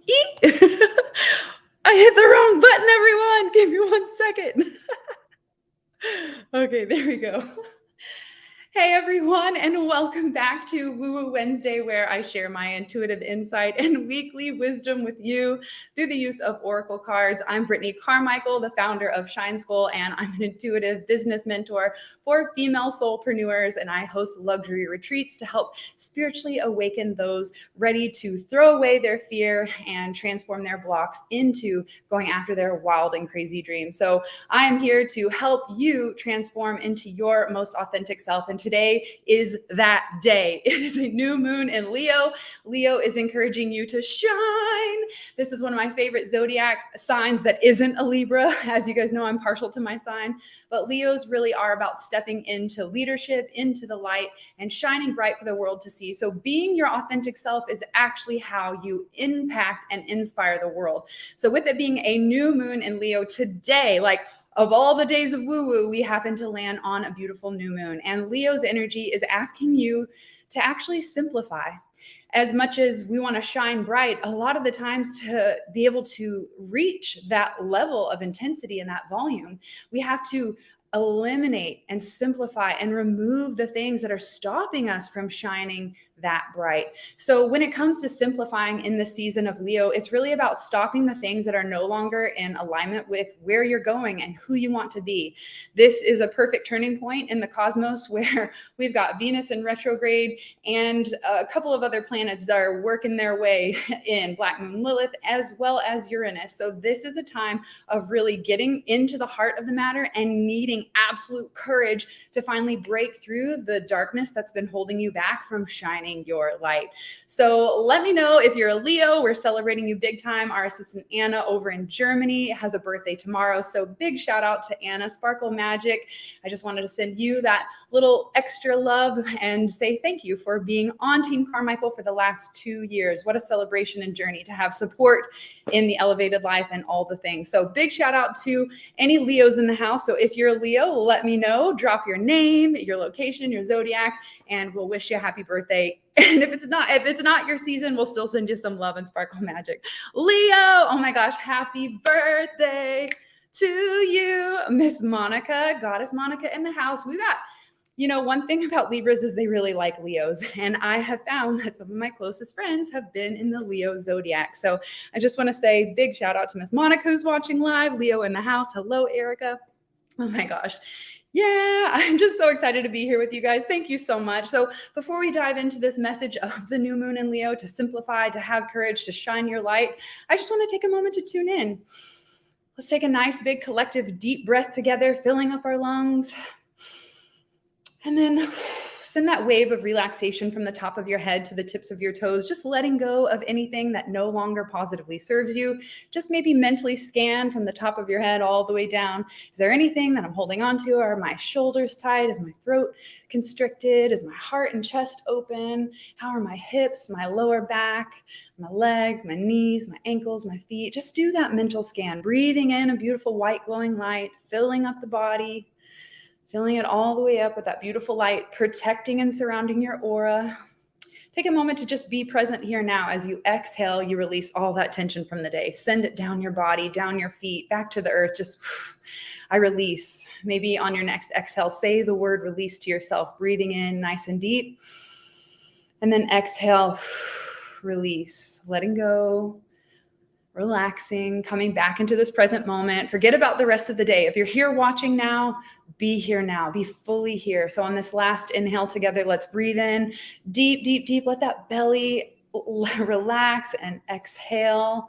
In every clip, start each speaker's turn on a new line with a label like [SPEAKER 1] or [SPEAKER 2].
[SPEAKER 1] Eek! I hit the wrong button, everyone. Give me 1 second. Okay, there we go. Hey everyone, and welcome back to Woo Woo Wednesday, where I share my intuitive insight and weekly wisdom with you through the use of oracle cards. I'm Brittney Carmichael, the founder of Shine School, and I'm an intuitive business mentor for female soulpreneurs, and I host luxury retreats to help spiritually awaken those ready to throw away their fear and transform their blocks into going after their wild and crazy dreams. So I am here to help you transform into your most authentic self. And today is that day. It is a new moon in Leo. Leo is encouraging you to shine. This is one of my favorite zodiac signs that isn't a Libra. As you guys know, I'm partial to my sign, but Leos really are about stepping into leadership, into the light, and shining bright for the world to see. So being your authentic self is actually how you impact and inspire the world. So with it being a new moon in Leo today, of all the days of woo-woo, we happen to land on a beautiful new moon. And Leo's energy is asking you to actually simplify. As much as we want to shine bright, a lot of the times to be able to reach that level of intensity and that volume, we have to eliminate and simplify and remove the things that are stopping us from shining that bright. So when it comes to simplifying in the season of Leo, it's really about stopping the things that are no longer in alignment with where you're going and who you want to be. This is a perfect turning point in the cosmos where we've got Venus in retrograde and a couple of other planets that are working their way in, Black Moon Lilith, as well as Uranus. So this is a time of really getting into the heart of the matter and needing absolute courage to finally break through the darkness that's been holding you back from shining your light. So let me know if you're a Leo. We're celebrating you big time. Our assistant Anna over in Germany has a birthday tomorrow. So big shout out to Anna, Sparkle Magic. I just wanted to send you that little extra love and say thank you for being on Team Carmichael for the last 2 years. What a celebration and journey to have support in the elevated life and all the things. So big shout out to any Leos in the house. So if you're a Leo, let me know, drop your name, your location, your zodiac, and we'll wish you a happy birthday. And if it's not your season, we'll still send you some love and sparkle magic. Leo, oh my gosh, happy birthday to you. Miss Monica, Goddess Monica in the house. We got, one thing about Libras is they really like Leos. And I have found that some of my closest friends have been in the Leo zodiac. So I just want to say big shout out to Miss Monica who's watching live. Leo in the house. Hello, Erica. Oh my gosh. Yeah, I'm just so excited to be here with you guys. Thank you so much. So before we dive into this message of the new moon in Leo, to simplify, to have courage, to shine your light, I just want to take a moment to tune in. Let's take a nice big collective deep breath together, filling up our lungs. And then send that wave of relaxation from the top of your head to the tips of your toes, just letting go of anything that no longer positively serves you. Just maybe mentally scan from the top of your head all the way down. Is there anything that I'm holding on to? Are my shoulders tight? Is my throat constricted? Is my heart and chest open? How are my hips, my lower back, my legs, my knees, my ankles, my feet? Just do that mental scan, breathing in a beautiful white glowing light, filling up the body, filling it all the way up with that beautiful light, protecting and surrounding your aura. Take a moment to just be present here now. As you exhale, you release all that tension from the day. Send it down your body, down your feet, back to the earth. Just, I release. Maybe on your next exhale, say the word release to yourself, breathing in nice and deep. And then exhale, release, letting go, relaxing, coming back into this present moment. Forget about the rest of the day. If you're here watching now, be here now, be fully here. So on this last inhale together, let's breathe in deep, deep, deep. Let that belly relax and exhale.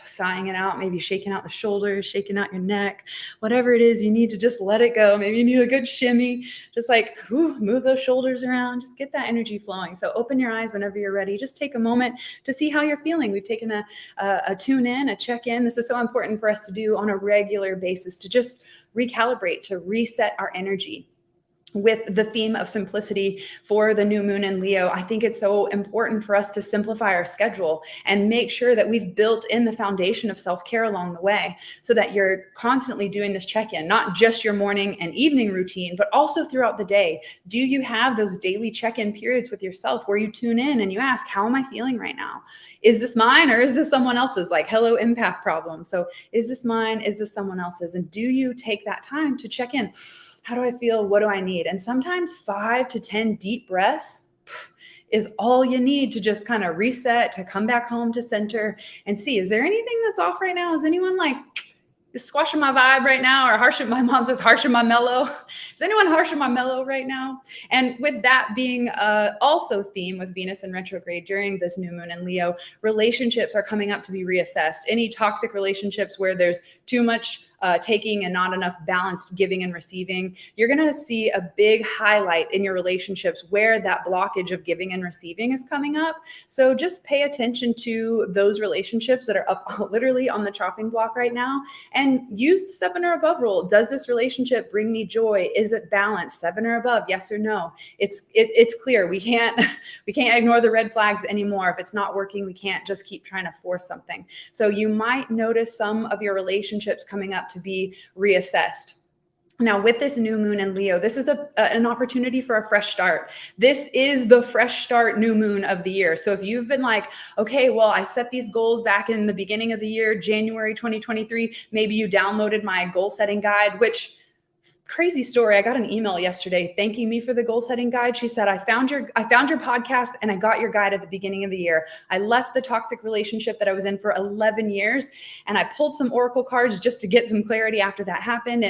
[SPEAKER 1] Sighing it out, maybe shaking out the shoulders, shaking out your neck, whatever it is, you need to just let it go. Maybe you need a good shimmy, just move those shoulders around, just get that energy flowing. So open your eyes whenever you're ready. Just take a moment to see how you're feeling. We've taken a tune in, a check in. This is so important for us to do on a regular basis, to just recalibrate, to reset our energy. with the theme of simplicity for the new moon in Leo, I think it's so important for us to simplify our schedule and make sure that we've built in the foundation of self-care along the way so that you're constantly doing this check-in, not just your morning and evening routine, but also throughout the day. Do you have those daily check-in periods with yourself where you tune in and you ask, how am I feeling right now? Is this mine or is this someone else's? Like, hello, empath problem. So is this mine? Is this someone else's? And do you take that time to check in? How do I feel? What do I need? And sometimes 5 to 10 deep breaths is all you need to just kind of reset, to come back home to center and see, is there anything that's off right now? Is anyone like squashing my vibe right now, or harshing? My mom says harshing my mellow. Is anyone harshing my mellow right now? And with that being also theme with Venus in retrograde during this new moon in Leo, relationships are coming up to be reassessed. Any toxic relationships where there's too much taking and not enough balanced giving and receiving, you're going to see a big highlight in your relationships where that blockage of giving and receiving is coming up. So just pay attention to those relationships that are up literally on the chopping block right now, and use the 7 or above rule. Does this relationship bring me joy? Is it balanced? 7 or above, yes or no? It's clear. We can't ignore the red flags anymore. If it's not working, we can't just keep trying to force something. So you might notice some of your relationships coming up to be reassessed. Now, with this new moon in Leo, this is an opportunity for a fresh start. This is the fresh start new moon of the year. So if you've been like, okay, well, I set these goals back in the beginning of the year, January 2023, maybe you downloaded my goal setting guide, which, crazy story. I got an email yesterday thanking me for the goal setting guide. She said, I found your podcast and I got your guide at the beginning of the year. I left the toxic relationship that I was in for 11 years. And I pulled some oracle cards just to get some clarity after that happened.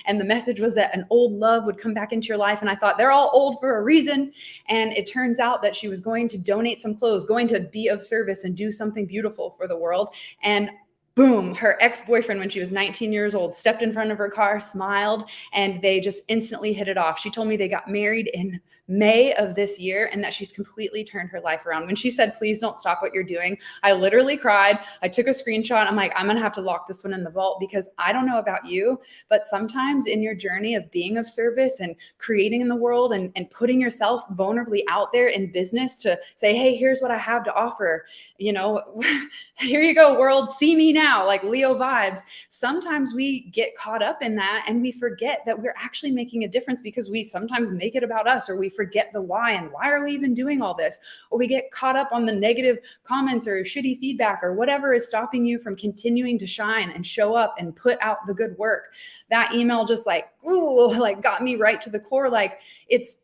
[SPEAKER 1] And the message was that an old love would come back into your life. And I thought, they're all old for a reason. And it turns out that she was going to donate some clothes, going to be of service and do something beautiful for the world. And boom, her ex-boyfriend, when she was 19 years old, stepped in front of her car, smiled, and they just instantly hit it off. She told me they got married in May of this year and that she's completely turned her life around. When she said, please don't stop what you're doing, I literally cried. I took a screenshot. I'm like, I'm going to have to lock this one in the vault, because I don't know about you, but sometimes in your journey of being of service and creating in the world and putting yourself vulnerably out there in business to say, hey, here's what I have to offer. You know, here you go, world, see me now, like Leo vibes. Sometimes we get caught up in that and we forget that we're actually making a difference, because we sometimes make it about us, or we forget the why and why are we even doing all this? Or we get caught up on the negative comments or shitty feedback or whatever is stopping you from continuing to shine and show up and put out the good work. That email just like, ooh, like got me right to the core. Like it's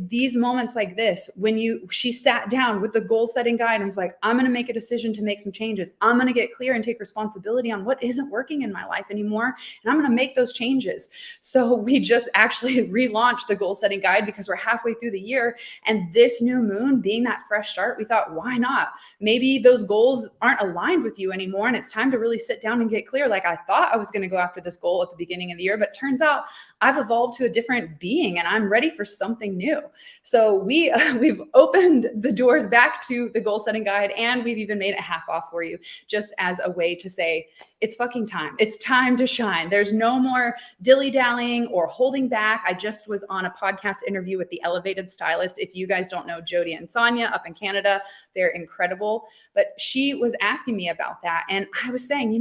[SPEAKER 1] these moments like this when she sat down with the goal setting guide and was like, I'm going to make a decision to make some changes. I'm going to get clear and take responsibility on what isn't working in my life anymore. And I'm going to make those changes. So we just actually relaunched the goal setting guide because we're halfway through the year. And this new moon being that fresh start, we thought, why not? Maybe those goals aren't aligned with you anymore. And it's time to really sit down and get clear. Like, I thought I was going to go after this goal at the beginning of the year, but turns out I've evolved to a different being and I'm ready for something new. So we've opened the doors back to the goal setting guide, and we've even made it half off for you, just as a way to say, it's fucking time. It's time to shine. There's no more dilly-dallying or holding back. I just was on a podcast interview with the Elevated Stylist. If you guys don't know Jody and Sonia up in Canada, they're incredible. But she was asking me about that. And I was saying,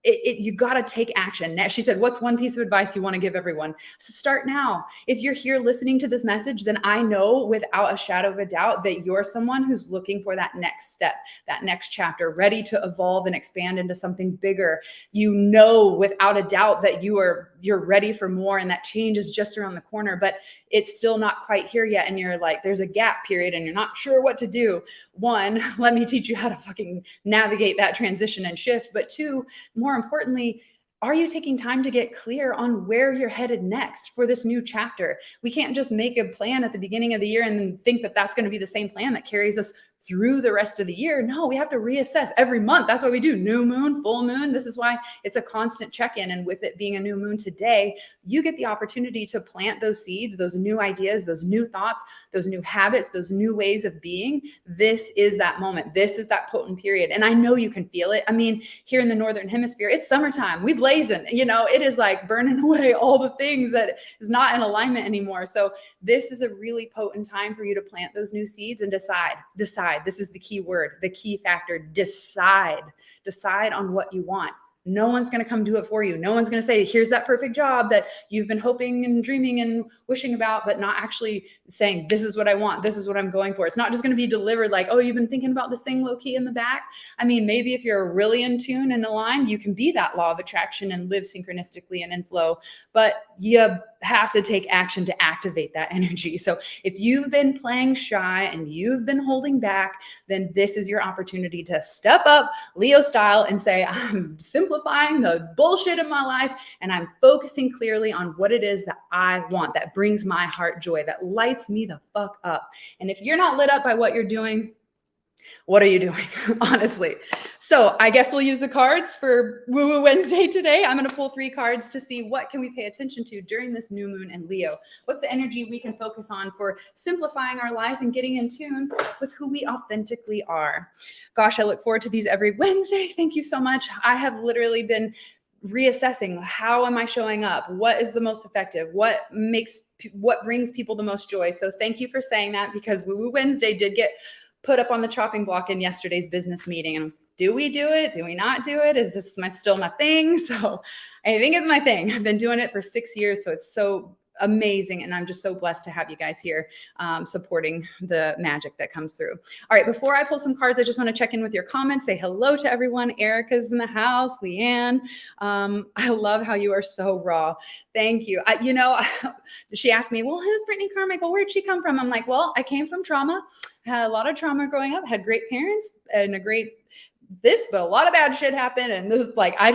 [SPEAKER 1] you got to take action. She said, what's one piece of advice you want to give everyone? So start now. If you're here listening to this message, then I know without a shadow of a doubt that you're someone who's looking for that next step, that next chapter, ready to evolve and expand into something bigger. You know, without a doubt that you're ready for more, and that change is just around the corner, but it's still not quite here yet. And you're like, there's a gap period and you're not sure what to do. One, let me teach you how to fucking navigate that transition and shift. But two, more importantly, are you taking time to get clear on where you're headed next for this new chapter? We can't just make a plan at the beginning of the year and then think that that's going to be the same plan that carries us through the rest of the year. No, we have to reassess every month. That's why we do new moon, full moon. This is why it's a constant check-in. And with it being a new moon today, you get the opportunity to plant those seeds, those new ideas, those new thoughts, those new habits, those new ways of being. This is that moment. This is that potent period. And I know you can feel it. I mean, here in the Northern Hemisphere, it's summertime. We blazing, it is like burning away all the things that is not in alignment anymore. So this is a really potent time for you to plant those new seeds and decide. This is the key word, the key factor. Decide on what you want. No one's going to come do it for you. No one's going to say, here's that perfect job that you've been hoping and dreaming and wishing about, but not actually saying, this is what I want. This is what I'm going for. It's not just going to be delivered like, oh, you've been thinking about this thing low key in the back. I mean, maybe if you're really in tune and aligned, you can be that law of attraction and live synchronistically and in flow, but you have to take action to activate that energy. So if you've been playing shy and you've been holding back, then this is your opportunity to step up Leo style and say, I'm simplifying the bullshit in my life and I'm focusing clearly on what it is that I want, that brings my heart joy, that lights me the fuck up. And if you're not lit up by what you're doing, what are you doing? Honestly. So I guess we'll use the cards for Woo Woo Wednesday today. I'm going to pull 3 cards to see what can we pay attention to during this new moon in Leo. What's the energy we can focus on for simplifying our life and getting in tune with who we authentically are? Gosh, I look forward to these every Wednesday. Thank you so much. I have literally been reassessing, how am I showing up? What is the most effective? What brings people the most joy? So thank you for saying that, because Woo Woo Wednesday did get put up on the chopping block in yesterday's business meeting. And I was, do we do it? Do we not do it? Is this still my thing? So I think it's my thing. I've been doing it for 6 years. So it's so amazing. And I'm just so blessed to have you guys here supporting the magic that comes through. All right, before I pull some cards, I just want to check in with your comments, say hello to everyone. Erica's in the house, Leanne. I love how you are so raw. Thank you. She asked me, well, who's Brittney Carmichael? Where'd she come from? I'm like, well, I came from trauma, had a lot of trauma growing up, had great parents and but a lot of bad shit happened. And this is like, I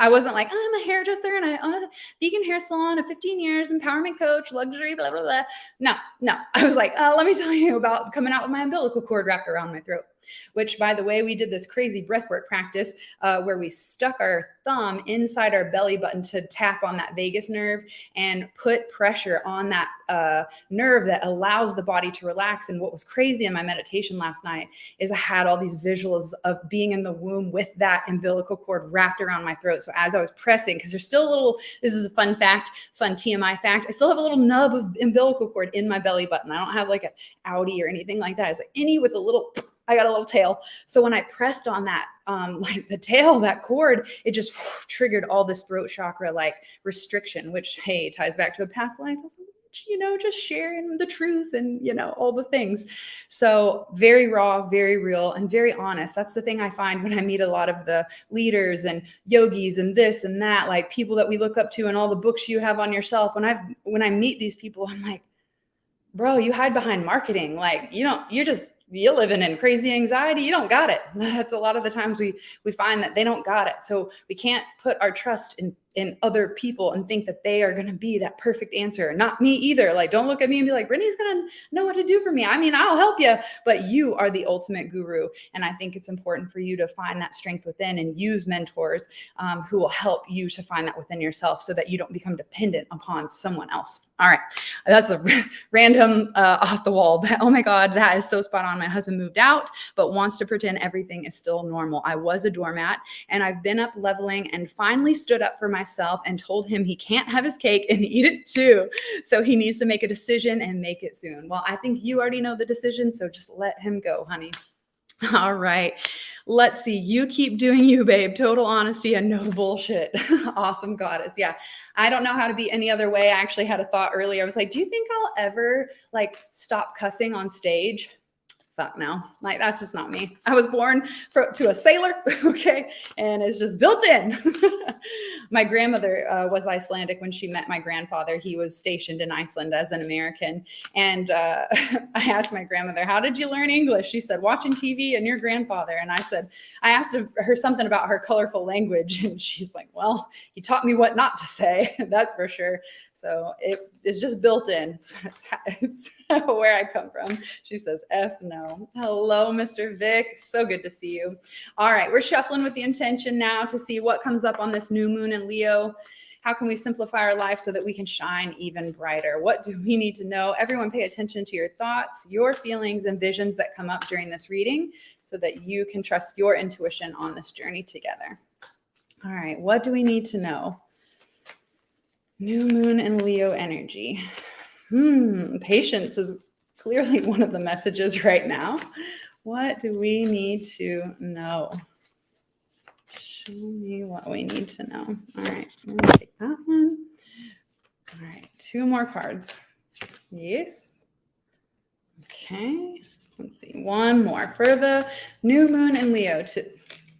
[SPEAKER 1] wasn't like, I'm a hairdresser and I own a vegan hair salon of 15 years, empowerment coach, luxury, blah, blah, blah. No. I was like, let me tell you about coming out with my umbilical cord wrapped around my throat, which, by the way, we did this crazy breathwork practice where we stuck our thumb inside our belly button to tap on that vagus nerve and put pressure on that nerve that allows the body to relax. And what was crazy in my meditation last night is I had all these visuals of being in the womb with that umbilical cord wrapped around my throat. So as I was pressing, because there's still a little, this is a fun TMI fact, I still have a little nub of umbilical cord in my belly button. I don't have like an outie or anything like that. It's like any with a little, I got a little tail. So when I pressed on that, like the tail, that cord, it just triggered all this throat chakra like restriction, which, hey, ties back to a past life. Just sharing the truth and, all the things. So very raw, very real, and very honest. That's the thing I find when I meet a lot of the leaders and yogis and this and that, like people that we look up to and all the books you have on your shelf. When I meet these people, I'm like, bro, you hide behind marketing. Like, you're living in crazy anxiety. You don't got it. That's a lot of the times we find that they don't got it. So we can't put our trust in other people and think that they are going to be that perfect answer. Not me either. Like, don't look at me and be like, Brittney's going to know what to do for me. I mean, I'll help you, but you are the ultimate guru. And I think it's important for you to find that strength within and use mentors who will help you to find that within yourself so that you don't become dependent upon someone else. All right. That's a random off the wall, but oh my God, that is so spot on. My husband moved out, but wants to pretend everything is still normal. I was a doormat and I've been up leveling and finally stood up for myself and told him he can't have his cake and eat it too. So he needs to make a decision and make it soon. Well, I think you already know the decision, so just let him go, honey. All right. Let's see. You keep doing you, babe. Total honesty and no bullshit. Awesome, goddess. Yeah. I don't know how to be any other way. I actually had a thought earlier. I was like, do you think I'll ever stop cussing on stage? Fuck no. Like, that's just not me. I was born to a sailor. Okay. And it's just built in. My grandmother was Icelandic when she met my grandfather. He was stationed in Iceland as an American. And I asked my grandmother, how did you learn English? She said, watching TV and your grandfather. And I asked her something about her colorful language. And she's like, well, he taught me what not to say. That's for sure. So it's just built in. It's where I come from. She says, F no. tomorrow. Hello, Mr. Vic. So good to see you. All right, we're shuffling with the intention now to see what comes up on this new moon in Leo. How can we simplify our life so that we can shine even brighter? What do we need to know? Everyone pay attention to your thoughts, your feelings, and visions that come up during this reading so that you can trust your intuition on this journey together. All right, what do we need to know? New moon and Leo energy. Patience is clearly one of the messages right now. What do we need to know? Show me what we need to know. All right, I'm going to take that one. All right, 2 more cards. Yes. Okay, let's see. 1 more for the new moon in Leo.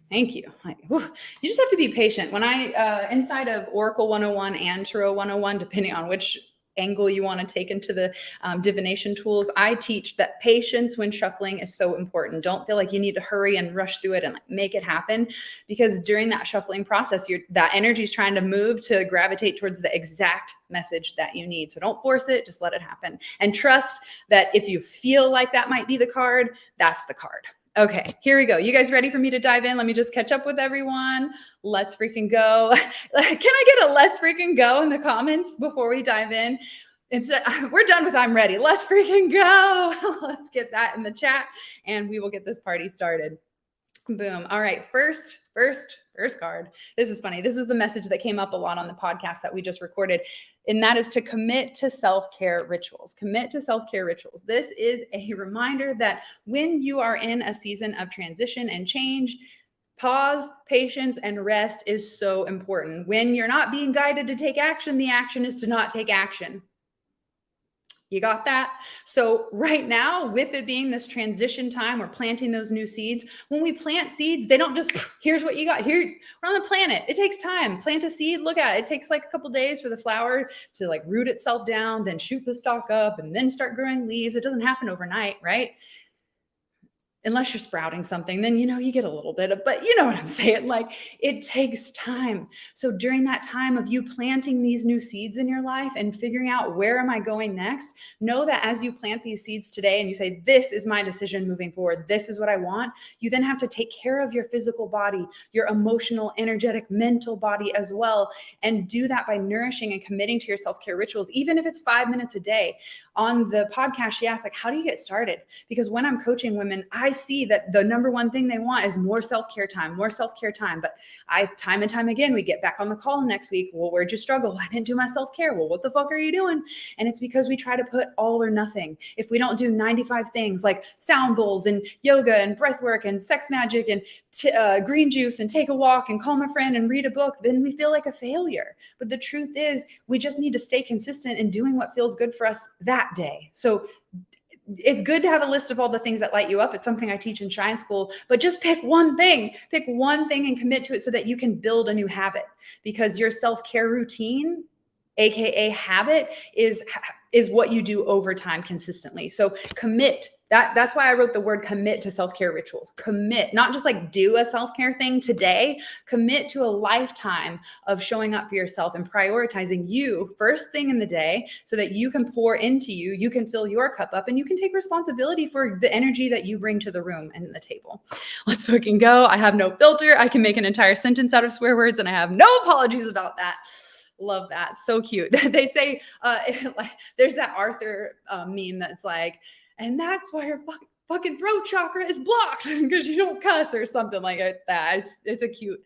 [SPEAKER 1] Thank you. You just have to be patient. When inside of Oracle 101 and Tarot 101, depending on which angle you want to take into the divination tools, I teach that patience when shuffling is so important. Don't feel like you need to hurry and rush through it and make it happen, because during that shuffling process, that energy is trying to move to gravitate towards the exact message that you need. So don't force it, just let it happen. And trust that if you feel like that might be the card, that's the card. Okay, here we go. You guys ready for me to dive in? Let me just catch up with everyone. Let's freaking go. Can I get a let's freaking go in the comments before we dive in? We're done with I'm ready. Let's freaking go. Let's get that in the chat and we will get this party started. Boom. All right. First card. This is funny. This is the message that came up a lot on the podcast that we just recorded. And that is to commit to self-care rituals. Commit to self-care rituals. This is a reminder that when you are in a season of transition and change, pause, patience, and rest is so important. When you're not being guided to take action, the action is to not take action. You got that? So right now, with it being this transition time, we're planting those new seeds. When we plant seeds, they don't just, here's what you got. Here, we're on the planet. It takes time. Plant a seed, look at it. It takes like a couple days for the flower to like root itself down, then shoot the stalk up, and then start growing leaves. It doesn't happen overnight, right? Unless you're sprouting something, then, you get a little bit of, but you know what I'm saying? Like, it takes time. So during that time of you planting these new seeds in your life and figuring out where am I going next, know that as you plant these seeds today and you say, this is my decision moving forward, this is what I want, you then have to take care of your physical body, your emotional, energetic, mental body as well. And do that by nourishing and committing to your self-care rituals, even if it's 5 minutes a day. On the podcast, she asked, like, how do you get started? Because when I'm coaching women, I see that the number one thing they want is more self-care time. But time and time again, we get back on the call next week. Well, where'd you struggle? I didn't do my self-care. Well, what the fuck are you doing? And it's because we try to put all or nothing. If we don't do 95 things like sound bowls and yoga and breath work and sex magic and green juice and take a walk and call my friend and read a book, then we feel like a failure. But the truth is, we just need to stay consistent in doing what feels good for us that day. So it's good to have a list of all the things that light you up. It's something I teach in Shine School, but just pick one thing and commit to it so that you can build a new habit, because your self-care routine, AKA habit, is what you do over time consistently. So commit. That's why I wrote the word commit to self-care rituals. Commit, not just like do a self-care thing today. Commit to a lifetime of showing up for yourself and prioritizing you first thing in the day so that you can pour into you, you can fill your cup up, and you can take responsibility for the energy that you bring to the room and the table. Let's fucking go. I have no filter. I can make an entire sentence out of swear words and I have no apologies about that. Love that. So cute. They say, there's that Arthur meme that's like, and that's why your fucking throat chakra is blocked because you don't cuss or something like that. It's a cute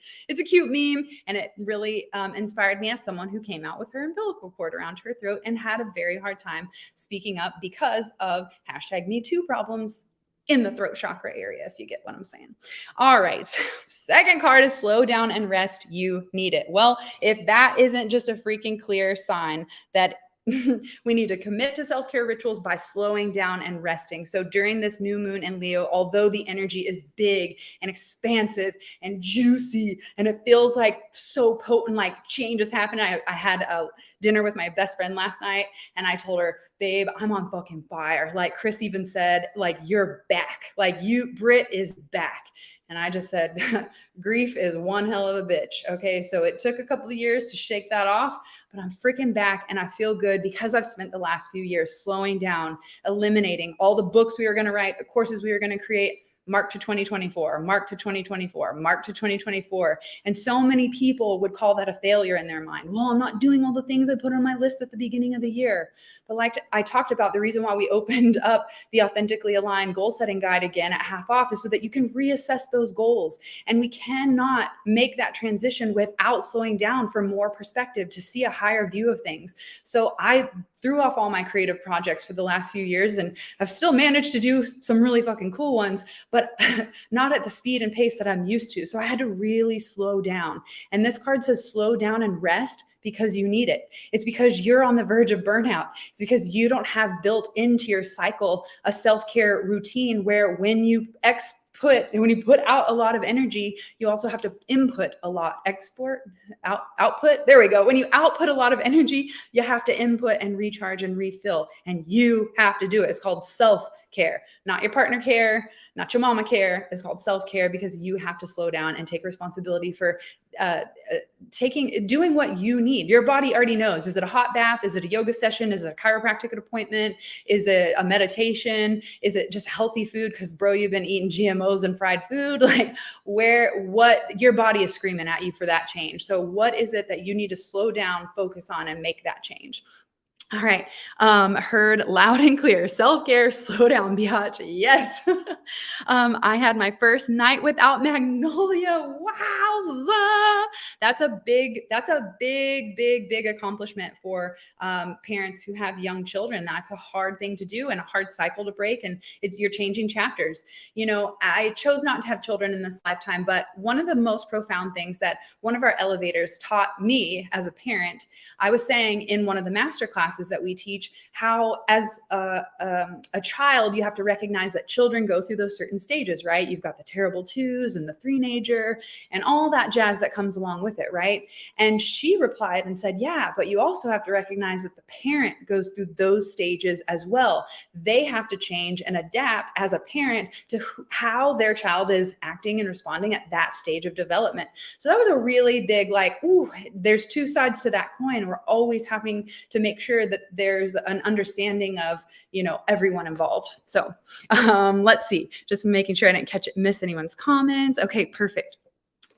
[SPEAKER 1] meme. And it really inspired me as someone who came out with her umbilical cord around her throat and had a very hard time speaking up because of #MeToo problems in the throat chakra area, if you get what I'm saying. All right. So second card is slow down and rest. You need it. Well, if that isn't just a freaking clear sign that we need to commit to self-care rituals by slowing down and resting. So during this new moon in Leo, although the energy is big and expansive and juicy, and it feels like so potent, like change is happening. I had a dinner with my best friend last night and I told her, babe, I'm on fucking fire. Like Chris even said, like, you're back. Like Brit is back. And I just said, grief is one hell of a bitch. Okay. So it took a couple of years to shake that off, but I'm freaking back and I feel good because I've spent the last few years slowing down, eliminating all the books we were going to write, the courses we were going to create. Mark to 2024, mark to 2024, mark to 2024. And so many people would call that a failure in their mind. Well, I'm not doing all the things I put on my list at the beginning of the year. But like I talked about, the reason why we opened up the Authentically Aligned Goal Setting Guide again at half off is so that you can reassess those goals. And we cannot make that transition without slowing down for more perspective to see a higher view of things. So I threw off all my creative projects for the last few years, and I've still managed to do some really fucking cool ones, but not at the speed and pace that I'm used to. So I had to really slow down. And this card says slow down and rest because you need it. It's because you're on the verge of burnout. It's because you don't have built into your cycle a self-care routine where when you put out a lot of energy, you also have to input a lot. Output. There we go. When you output a lot of energy, you have to input and recharge and refill. And you have to do it. It's called self-care, not your partner care, not your mama care. It's called self-care because you have to slow down and take responsibility for doing what you need. Your body already knows. Is it a hot bath? Is it a yoga session? Is it a chiropractic appointment? Is it a meditation? Is it just healthy food? Because bro, you've been eating GMOs and fried food. Like what your body is screaming at you for that change. So what is it that you need to slow down, focus on, and make that change? All right. Heard loud and clear. Self-care, slow down, biatch. Yes. I had my first night without Magnolia. Wowza. That's a big accomplishment for parents who have young children. That's a hard thing to do and a hard cycle to break. And you're changing chapters. You know, I chose not to have children in this lifetime, but one of the most profound things that one of our elevators taught me as a parent, I was saying in one of the master classes that we teach, how as a child, you have to recognize that children go through those certain stages, right? You've got the terrible twos and the three-nager and all that jazz that comes along with it, right? And she replied and said, yeah, but you also have to recognize that the parent goes through those stages as well. They have to change and adapt as a parent to how their child is acting and responding at that stage of development. So that was a really big, like, ooh, there's two sides to that coin. We're always having to make sure that there's an understanding of, you know, everyone involved. So let's see, just making sure I didn't miss anyone's comments. Okay, perfect.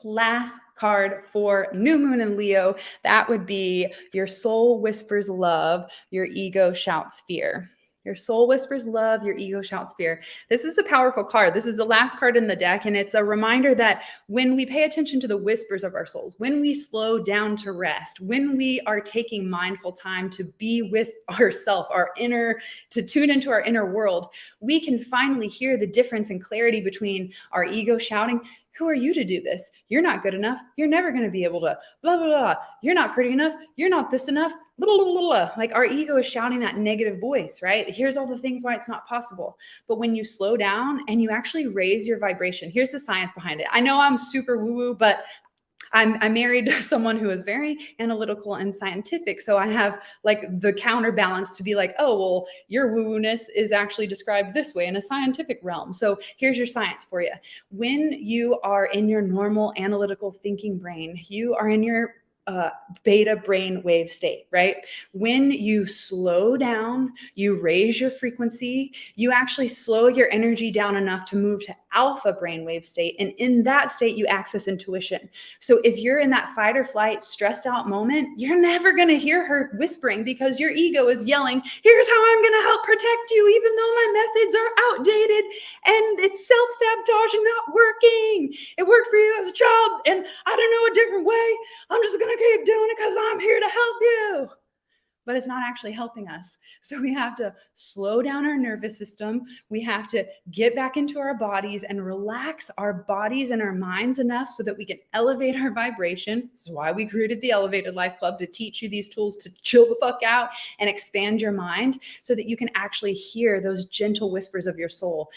[SPEAKER 1] Last card for new moon in Leo, that would be your soul whispers love, your ego shouts fear. Your soul whispers love, your ego shouts fear. This is a powerful card. This is the last card in the deck, and it's a reminder that when we pay attention to the whispers of our souls, when we slow down to rest, when we are taking mindful time to be with ourself, to tune into our inner world, we can finally hear the difference and clarity between our ego shouting, who are you to do this? You're not good enough. You're never going to be able to blah, blah, blah. You're not pretty enough. You're not this enough. Blah, blah, blah, blah. Like our ego is shouting that negative voice, right? Here's all the things why it's not possible. But when you slow down and you actually raise your vibration, here's the science behind it. I know I'm super woo-woo, but I'm married to someone who is very analytical and scientific. So I have like the counterbalance to be like, oh, well, your woo-woo-ness is actually described this way in a scientific realm. So here's your science for you. When you are in your normal analytical thinking brain, you are in your beta brain wave state, right? When you slow down, you raise your frequency, you actually slow your energy down enough to move to alpha brainwave state. And in that state, you access intuition. So if you're in that fight or flight, stressed out moment, you're never going to hear her whispering because your ego is yelling, here's how I'm going to help protect you, even though my methods are outdated and it's self-sabotage and not working. It worked for you as a child and I don't know a different way. I'm just going to keep doing it because I'm here to help you. But it's not actually helping us. So we have to slow down our nervous system. We have to get back into our bodies and relax our bodies and our minds enough so that we can elevate our vibration. This is why we created the Elevated Life Club, to teach you these tools to chill the fuck out and expand your mind so that you can actually hear those gentle whispers of your soul.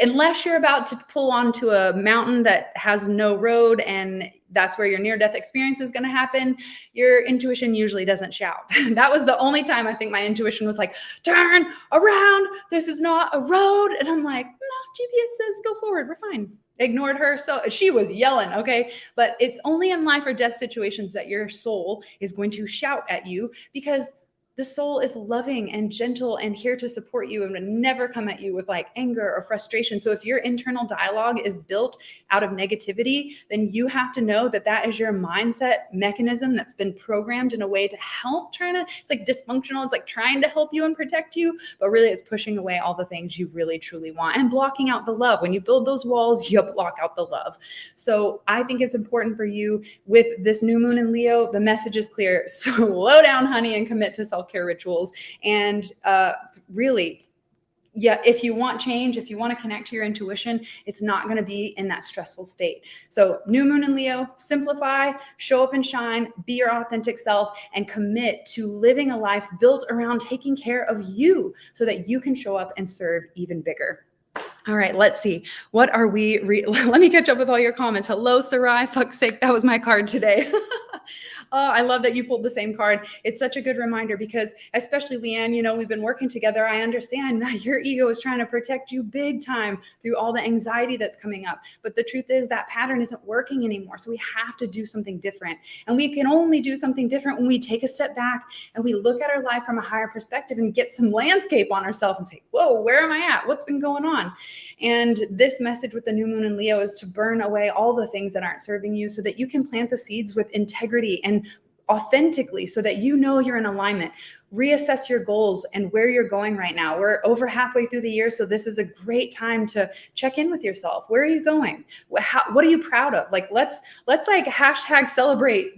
[SPEAKER 1] Unless you're about to pull onto a mountain that has no road and that's where your near-death experience is going to happen, your intuition usually doesn't shout. That was the only time I think my intuition was like, turn around, this is not a road. And I'm like, no, GPS says go forward, we're fine. ignored her. So she was yelling, okay? But it's only in life or death situations that your soul is going to shout at you, because the soul is loving and gentle and here to support you and would never come at you with like anger or frustration. So if your internal dialogue is built out of negativity, then you have to know that that is your mindset mechanism that's been programmed in a way to help it's like dysfunctional. It's like trying to help you and protect you, but really it's pushing away all the things you really truly want and blocking out the love. When you build those walls, you block out the love. So I think it's important for you with this new moon in Leo. The message is clear. Slow down, honey, and commit to self-care rituals. And really, yeah, if you want change, if you want to connect to your intuition, it's not going to be in that stressful state. So new moon in Leo, simplify, show up and shine, be your authentic self, and commit to living a life built around taking care of you so that you can show up and serve even bigger. All right, let's see. What are we? Let me catch up with all your comments. Hello, Sarai. Fuck's sake, that was my card today. I love that you pulled the same card. It's such a good reminder because, especially Leanne, we've been working together. I understand that your ego is trying to protect you big time through all the anxiety that's coming up. But the truth is that pattern isn't working anymore. So we have to do something different. And we can only do something different when we take a step back and we look at our life from a higher perspective and get some landscape on ourselves and say, whoa, where am I at? What's been going on? And this message with the new moon in Leo is to burn away all the things that aren't serving you so that you can plant the seeds with integrity and authentically so that you're in alignment. Reassess your goals and where you're going right now. We're over halfway through the year, so this is a great time to check in with yourself. Where are you going? What are you proud of? Like, let's like hashtag celebrate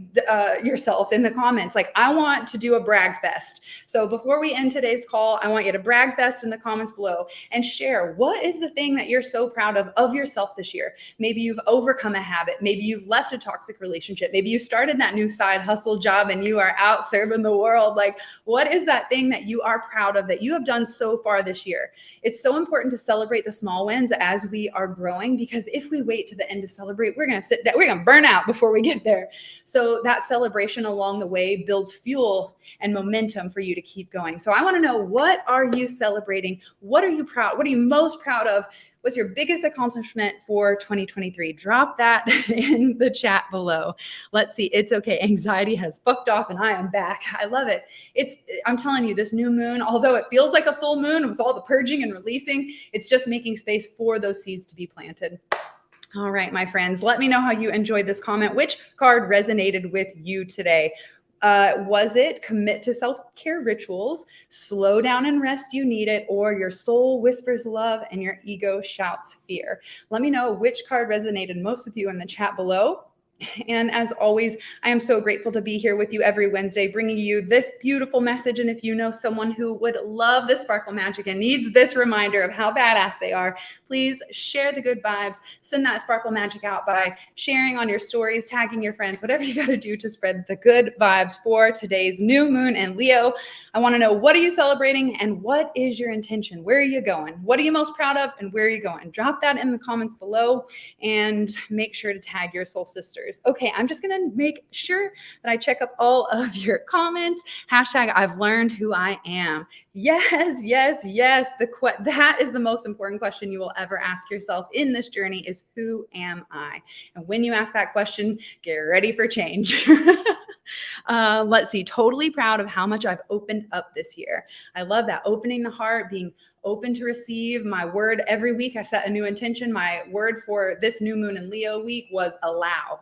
[SPEAKER 1] yourself in the comments. Like, I want to do a brag fest. So before we end today's call, I want you to brag fest in the comments below and share what is the thing that you're so proud of yourself this year. Maybe you've overcome a habit. Maybe you've left a toxic relationship. Maybe you started that new side hustle job and you are out serving the world. Like, what is that thing that you are proud of that you have done so far this year? It's so important to celebrate the small wins as we are growing, because if we wait to the end to celebrate, we're going to burn out before we get there. So that celebration along the way builds fuel and momentum for you to keep going. So I want to know, what are you celebrating? What are you proud? What are you most proud of? What's your biggest accomplishment for 2023? Drop that in the chat below. Let's see. It's okay. Anxiety has fucked off and I am back. I love it. I'm telling you, this new moon, although it feels like a full moon with all the purging and releasing, it's just making space for those seeds to be planted. All right, my friends, let me know how you enjoyed this comment. Which card resonated with you today? Was it commit to self-care rituals, slow down and rest, you need it, or your soul whispers love and your ego shouts fear? Let me know which card resonated most with you in the chat below. And as always, I am so grateful to be here with you every Wednesday, bringing you this beautiful message. And if you know someone who would love this sparkle magic and needs this reminder of how badass they are, please share the good vibes. Send that sparkle magic out by sharing on your stories, tagging your friends, whatever you got to do to spread the good vibes for today's new moon in Leo. I want to know, what are you celebrating and what is your intention? Where are you going? What are you most proud of and where are you going? Drop that in the comments below and make sure to tag your soul sisters. Okay, I'm just going to make sure that I check up all of your comments. Hashtag I've learned who I am. Yes, yes, yes. That is the most important question you will ever ask yourself in this journey is, who am I? And when you ask that question, get ready for change. Let's see. Totally proud of how much I've opened up this year. I love that. Opening the heart, being open to receive. My word every week, I set a new intention. My word for this new moon in Leo week was allow.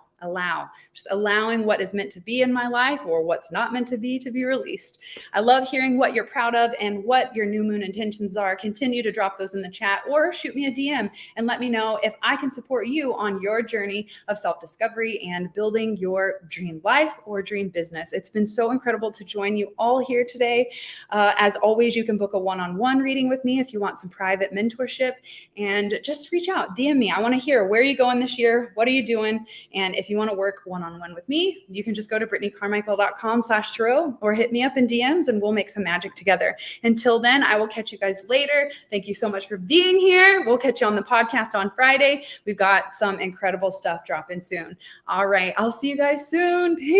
[SPEAKER 1] Just allowing what is meant to be in my life or what's not meant to be released. I love hearing what you're proud of and what your new moon intentions are. Continue to drop those in the chat or shoot me a DM and let me know if I can support you on your journey of self-discovery and building your dream life or dream business. It's been so incredible to join you all here today. As always, you can book a one-on-one reading with me if you want some private mentorship, and just reach out, DM me. I want to hear, where are you going this year? What are you doing? And if you want to work one-on-one with me, you can just go to brittneycarmichael.com/tarot or hit me up in DMs and we'll make some magic together. Until then, I will catch you guys later. Thank you so much for being here. We'll catch you on the podcast on Friday. We've got some incredible stuff dropping soon. All right. I'll see you guys soon. Peace.